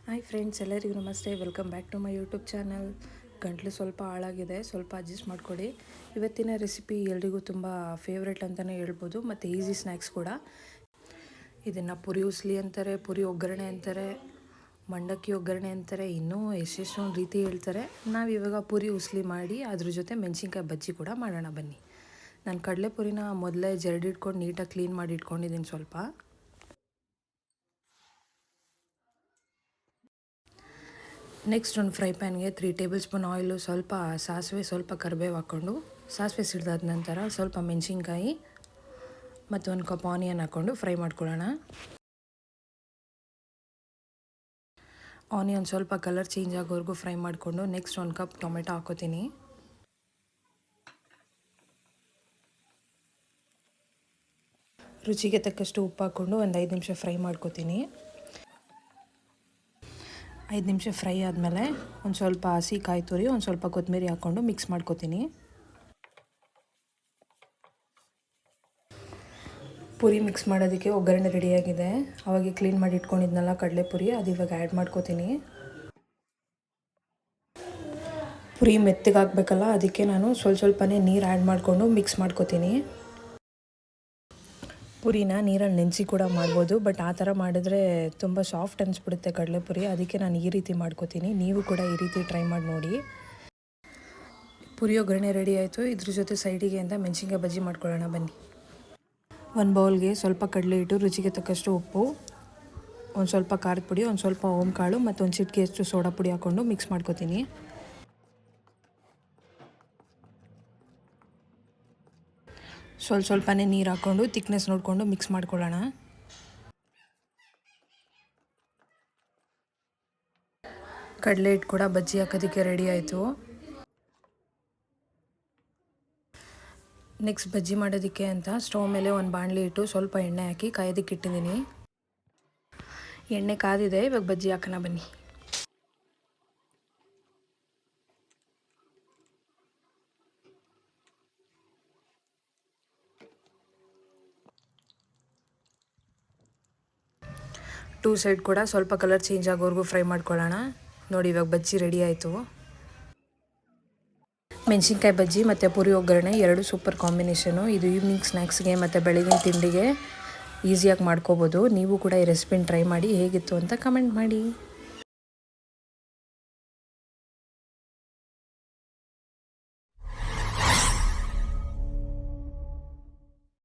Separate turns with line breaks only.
Hi friends, ಎಲ್ಲರಿಗೂ ನಮಸ್ತೆ. Welcome back to my YouTube channel. ಗಂಟ್ಲು ಸ್ವಲ್ಪ ಹಾಳಾಗಿದೆ, ಸ್ವಲ್ಪ ಅಡ್ಜಸ್ಟ್ ಮಾಡಿಕೊಡಿ. ಇವತ್ತಿನ ರೆಸಿಪಿ ಎಲ್ರಿಗೂ ತುಂಬ ಫೇವ್ರೆಟ್ ಅಂತಲೇ ಹೇಳ್ಬೋದು, ಮತ್ತು ಈಸಿ ಸ್ನ್ಯಾಕ್ಸ್ ಕೂಡ. ಇದನ್ನು ಪುರಿ ಉಸ್ಲಿ ಅಂತಾರೆ, ಪುರಿ ಒಗ್ಗರಣೆ ಅಂತಾರೆ, ಮಂಡಕ್ಕಿ ಒಗ್ಗರಣೆ ಅಂತಾರೆ, ಇನ್ನೂ ಎಷ್ಟೆಷ್ಟೊಂದು ರೀತಿ ಹೇಳ್ತಾರೆ. ನಾವಿವಾಗ ಪುರಿ ಉಸ್ಲಿ ಮಾಡಿ ಅದ್ರ ಜೊತೆ ಮೆಣಸಿನ್ಕಾಯಿ ಬಜ್ಜಿ ಕೂಡ ಮಾಡೋಣ ಬನ್ನಿ. ನಾನು ಕಡಲೆಪುರಿನ ಮೊದಲೇ ಜರಡಿಟ್ಕೊಂಡು ನೀಟಾಗಿ ಕ್ಲೀನ್ ಮಾಡಿ ಇಟ್ಕೊಂಡಿದ್ದೀನಿ. ಸ್ವಲ್ಪ ನೆಕ್ಸ್ಟ್ ಒಂದು ಫ್ರೈ ಪ್ಯಾನ್ಗೆ 3 ಟೇಬಲ್ ಸ್ಪೂನ್ ಆಯಿಲು, ಸ್ವಲ್ಪ ಸಾಸಿವೆ, ಸ್ವಲ್ಪ ಕರಿಬೇವು ಹಾಕ್ಕೊಂಡು, ಸಾಸಿವೆ ಸಿಡ್ದಾದ ನಂತರ ಸ್ವಲ್ಪ ಮೆಣಸಿನ್ಕಾಯಿ ಮತ್ತು 1 ಕಪ್ ಆನಿಯನ್ ಹಾಕ್ಕೊಂಡು ಫ್ರೈ ಮಾಡ್ಕೊಳ್ಳೋಣ. ಆನಿಯನ್ ಸ್ವಲ್ಪ ಕಲರ್ ಚೇಂಜ್ ಆಗೋವರೆಗೂ ಫ್ರೈ ಮಾಡಿಕೊಂಡು ನೆಕ್ಸ್ಟ್ 1 ಕಪ್ ಟೊಮೆಟೊ ಹಾಕೋತೀನಿ. ರುಚಿಗೆ ತಕ್ಕಷ್ಟು ಉಪ್ಪು ಹಾಕ್ಕೊಂಡು ಒಂದು 5 ನಿಮಿಷ ಫ್ರೈ ಮಾಡ್ಕೋತೀನಿ. 5 ನಿಮಿಷ ಫ್ರೈ ಆದಮೇಲೆ ಒಂದು ಸ್ವಲ್ಪ ಹಸಿ ಕಾಯಿ ತುರಿ, ಒಂದು ಸ್ವಲ್ಪ ಕೊತ್ತಂಬರಿ ಹಾಕ್ಕೊಂಡು ಮಿಕ್ಸ್ ಮಾಡ್ಕೋತೀನಿ. ಪುರಿ ಮಿಕ್ಸ್ ಮಾಡೋದಕ್ಕೆ ಒಗ್ಗರಣೆ ರೆಡಿಯಾಗಿದೆ. ಅವಾಗೆ ಕ್ಲೀನ್ ಮಾಡಿ ಇಟ್ಕೊಂಡಿದ್ನಲ್ಲ ಕಡಲೆಪುರಿ, ಅದು ಇವಾಗ ಆ್ಯಡ್ ಮಾಡ್ಕೋತೀನಿ. ಪುರಿ ಮೆತ್ತಗೆ ಹಾಕಬೇಕಲ್ಲ, ಅದಕ್ಕೆ ನಾನು ಸ್ವಲ್ಪನೇ ನೀರು ಆ್ಯಡ್ ಮಾಡಿಕೊಂಡು ಮಿಕ್ಸ್ ಮಾಡ್ಕೋತೀನಿ. ಪುರಿನ ನೀರಲ್ಲಿ ನೆನೆಸಿ ಕೂಡ ಮಾಡ್ಬೋದು, ಬಟ್ ಆ ಥರ ಮಾಡಿದ್ರೆ ತುಂಬ ಸಾಫ್ಟ್ ಅನಿಸ್ಬಿಡುತ್ತೆ ಕಡಲೆಪುರಿ. ಅದಕ್ಕೆ ನಾನು ಈ ರೀತಿ ಮಾಡ್ಕೋತೀನಿ. ನೀವು ಕೂಡ ಈ ರೀತಿ ಟ್ರೈ ಮಾಡಿ ನೋಡಿ. ಪುರಿ ಒಗ್ಗರಣೆ ರೆಡಿ ಆಯಿತು. ಇದ್ರ ಜೊತೆ ಸೈಡಿಗೆ ಅಂತ ಮೆಣಸಿನ್ಕಾಯಿ ಬಜ್ಜಿ ಮಾಡ್ಕೊಳ್ಳೋಣ ಬನ್ನಿ. ಒಂದು ಬೌಲ್ಗೆ ಸ್ವಲ್ಪ ಕಡಲೆ ಹಿಟ್ಟು, ರುಚಿಗೆ ತಕ್ಕಷ್ಟು ಉಪ್ಪು, ಒಂದು ಸ್ವಲ್ಪ ಖಾರದ ಪುಡಿ, ಒಂದು ಸ್ವಲ್ಪ ಓಂಕಾಳು ಮತ್ತು ಒಂದು ಚಿಟಿಕೆಯಷ್ಟು ಸೋಡಾ ಪುಡಿ ಹಾಕ್ಕೊಂಡು ಮಿಕ್ಸ್ ಮಾಡ್ಕೋತೀನಿ. ಸ್ವಲ್ಪನೇ ನೀರು ಹಾಕ್ಕೊಂಡು ತಿಕ್ನೆಸ್ ನೋಡಿಕೊಂಡು ಮಿಕ್ಸ್ ಮಾಡ್ಕೊಳ್ಳೋಣ. ಕಡಲೆ ಹಿಟ್ಟು ಕೂಡ ಬಜ್ಜಿ ಹಾಕೋದಕ್ಕೆ ರೆಡಿ ಆಯಿತು. ನೆಕ್ಸ್ಟ್ ಬಜ್ಜಿ ಮಾಡೋದಕ್ಕೆ ಅಂತ ಸ್ಟವ್ ಮೇಲೆ ಒಂದು ಬಾಣಲಿ ಇಟ್ಟು ಸ್ವಲ್ಪ ಎಣ್ಣೆ ಹಾಕಿ ಕಾಯೋದಕ್ಕೆ ಇಟ್ಟಿದ್ದೀನಿ. ಎಣ್ಣೆ ಕಾದಿದೆ, ಇವಾಗ ಬಜ್ಜಿ ಹಾಕೋಣ ಬನ್ನಿ. ಟೂ ಸೈಡ್ ಕೂಡ ಸ್ವಲ್ಪ ಕಲರ್ ಚೇಂಜ್ ಆಗೋವರೆಗೂ ಫ್ರೈ ಮಾಡ್ಕೊಳ್ಳೋಣ. ನೋಡಿ, ಇವಾಗ ಬಜ್ಜಿ ರೆಡಿ ಆಯಿತು. ಮೆಣಸಿನ್ಕಾಯಿ ಬಜ್ಜಿ ಮತ್ತು ಪುರಿ ಒಗ್ಗರಣೆ ಎರಡು ಸೂಪರ್ ಕಾಂಬಿನೇಷನು. ಇದು ಈವ್ನಿಂಗ್ ಸ್ನ್ಯಾಕ್ಸ್ಗೆ ಮತ್ತು ಬೆಳಗಿನ ತಿಂಡಿಗೆ ಈಸಿಯಾಗಿ ಮಾಡ್ಕೋಬೋದು. ನೀವು ಕೂಡ ಈ ರೆಸಿಪಿನ ಟ್ರೈ ಮಾಡಿ, ಹೇಗಿತ್ತು ಅಂತ ಕಮೆಂಟ್ ಮಾಡಿ.